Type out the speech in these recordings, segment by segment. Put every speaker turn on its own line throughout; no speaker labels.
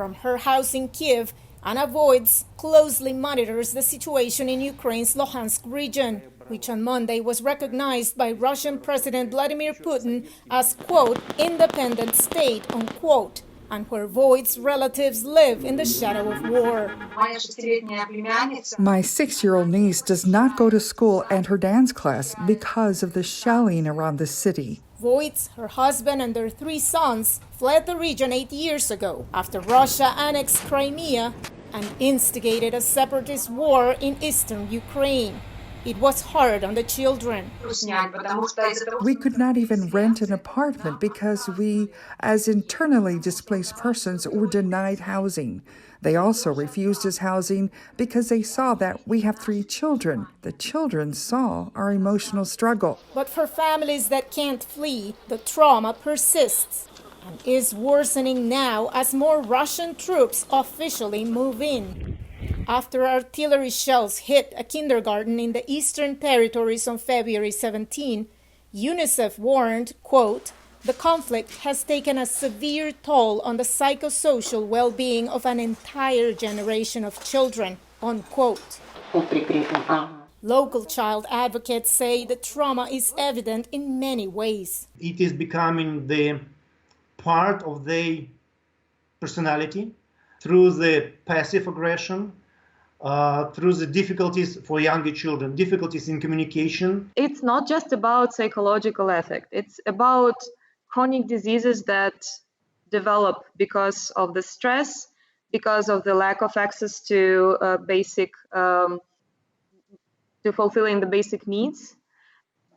From her house in Kyiv, Anna Voits closely monitors the situation in Ukraine's Luhansk region, which on Monday was recognized by Russian President Vladimir Putin as, quote, independent state, unquote, and where Voits' relatives live in the shadow of war.
My 6-year-old niece does not go to school and her dance class because of the shelling around the city.
Voits, her husband, and their 3 sons fled the region 8 years ago after Russia annexed Crimea and instigated a separatist war in eastern Ukraine. It was hard on the children.
We could not even rent an apartment because we, as internally displaced persons, were denied housing. They also refused us housing because they saw that we have 3 children. The children saw our emotional struggle.
But for families that can't flee, the trauma persists and is worsening now as more Russian troops officially move in. After artillery shells hit a kindergarten in the Eastern Territories on February 17, UNICEF warned, quote, the conflict has taken a severe toll on the psychosocial well-being of an entire generation of children, unquote. Local child advocates say the trauma is evident in many ways.
It is becoming the part of their personality through the passive aggression, through the difficulties for younger children, difficulties in communication.
It's not just about psychological effect. It's about chronic diseases that develop because of the stress, because of the lack of access to to fulfilling the basic needs,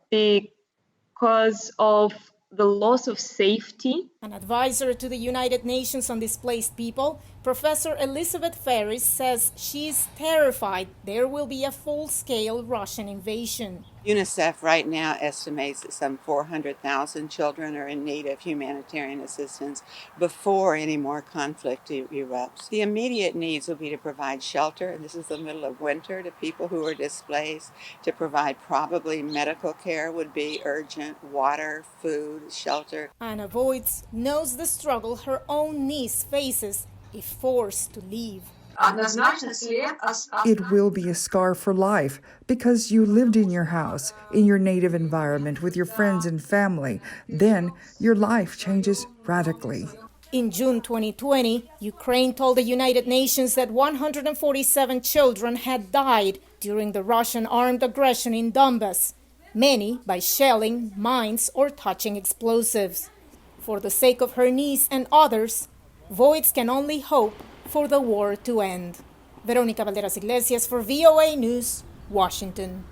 because of the loss of safety.
An advisor to the United Nations on Displaced People, Professor Elizabeth Ferris says she's terrified there will be a full-scale Russian invasion.
UNICEF right now estimates that some 400,000 children are in need of humanitarian assistance before any more conflict erupts. The immediate needs will be to provide shelter, and this is the middle of winter, to people who are displaced, to provide probably medical care would be urgent, water, food, shelter.
Anna Voits knows the struggle her own niece faces if forced to leave.
It will be a scar for life because you lived in your house, in your native environment with your friends and family. Then your life changes radically.
In June 2020, Ukraine told the United Nations that 147 children had died during the Russian armed aggression in Donbas, many by shelling, mines, or touching explosives. For the sake of her niece and others, Voits can only hope for the war to end. Veronica, Balderas, Iglesias for VOA News, Washington.